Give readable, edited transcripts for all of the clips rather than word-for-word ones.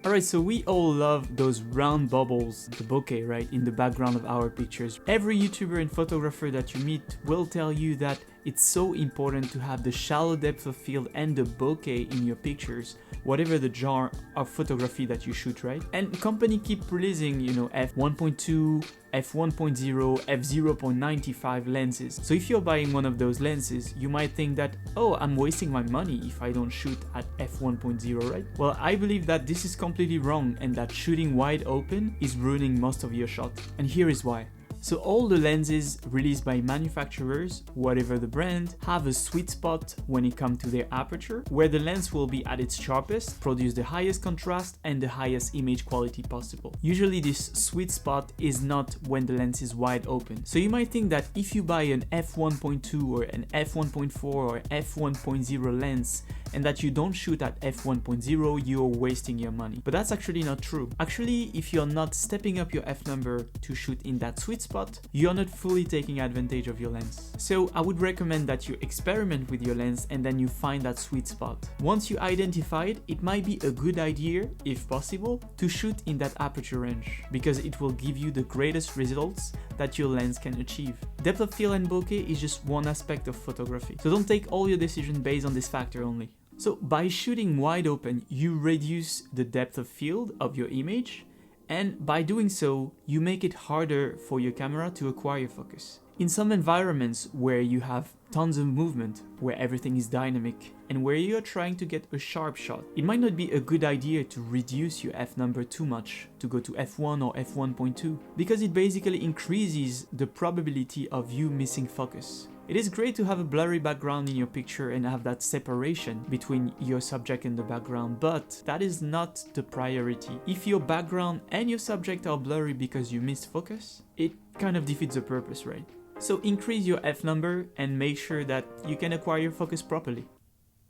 Alright, so we all love those round bubbles, the bokeh, right, in the background of our pictures. Every YouTuber and photographer that you meet will tell you that it's so important to have the shallow depth of field and the bokeh in your pictures, whatever the genre of photography that you shoot, right? And company keep releasing, you know, f1.2, f1.0, f0.95 lenses. So if you're buying one of those lenses, you might think that, oh, I'm wasting my money if I don't shoot at f1.0, right? Well, I believe that this is completely wrong and that shooting wide open is ruining most of your shots. And here is why. So all the lenses released by manufacturers, whatever the brand, have a sweet spot when it comes to their aperture, where the lens will be at its sharpest, produce the highest contrast and the highest image quality possible. Usually this sweet spot is not when the lens is wide open. So you might think that if you buy an f1.2 or an f1.4 or f1.0 lens and that you don't shoot at f1.0, you're wasting your money. But that's actually not true. Actually, if you're not stepping up your f number to shoot in that sweet spot, you're not fully taking advantage of your lens. So I would recommend that you experiment with your lens and then you find that sweet spot. Once you identify it, it might be a good idea, if possible, to shoot in that aperture range, because it will give you the greatest results that your lens can achieve. Depth of field and bokeh is just one aspect of photography, so don't take all your decisions based on this factor only. So by shooting wide open, you reduce the depth of field of your image, and by doing so, you make it harder for your camera to acquire focus. In some environments where you have tons of movement, where everything is dynamic, and where you're trying to get a sharp shot, it might not be a good idea to reduce your f number too much, to go to f1 or f1.2, because it basically increases the probability of you missing focus. It is great to have a blurry background in your picture and have that separation between your subject and the background, but that is not the priority. If your background and your subject are blurry because you missed focus, it kind of defeats the purpose, right? So increase your f number and make sure that you can acquire focus properly.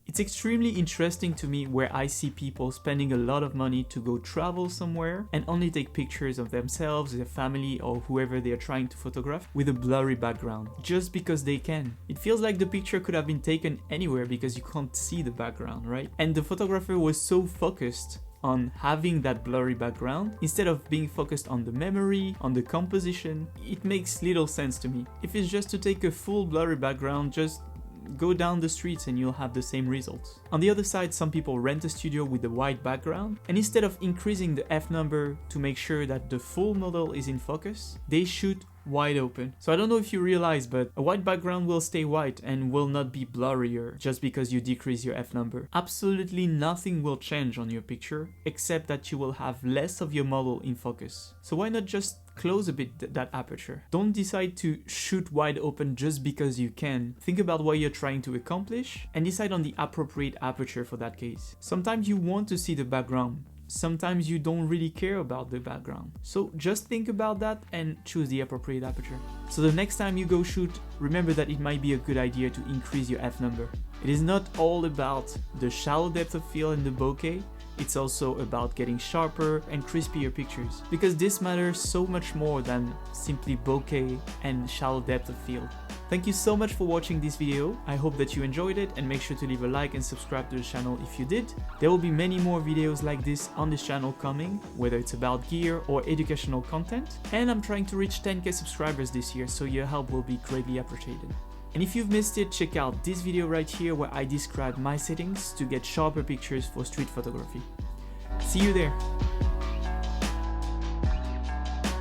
It's extremely interesting to me where I see people spending a lot of money to go travel somewhere and only take pictures of themselves, their family, or whoever they are trying to photograph with a blurry background, just because they can. It feels like the picture could have been taken anywhere because you can't see the background, right? And the photographer was so focused on having that blurry background instead of being focused on the memory, on the composition. It makes little sense to me. If it's just to take a full blurry background, just go down the streets and you'll have the same results. On the other side, some people rent a studio with a white background, and instead of increasing the f number to make sure that the full model is in focus, they shoot wide open. So I don't know if you realize, but a white background will stay white and will not be blurrier just because you decrease your f number. Absolutely nothing will change on your picture except that you will have less of your model in focus. So why not just close a bit that aperture? Don't decide to shoot wide open just because you can. Think about what you're trying to accomplish and decide on the appropriate aperture for that case. Sometimes you want to see the background. Sometimes you don't really care about the background. So just think about that and choose the appropriate aperture. So the next time you go shoot, remember that it might be a good idea to increase your f number. It is not all about the shallow depth of field and the bokeh. It's also about getting sharper and crispier pictures, because this matters so much more than simply bokeh and shallow depth of field. Thank you so much for watching this video. I hope that you enjoyed it, and make sure to leave a like and subscribe to the channel if you did. There will be many more videos like this on this channel coming, whether it's about gear or educational content. And I'm trying to reach 10k subscribers this year, so your help will be greatly appreciated. And if you've missed it, check out this video right here where I describe my settings to get sharper pictures for street photography. See you there!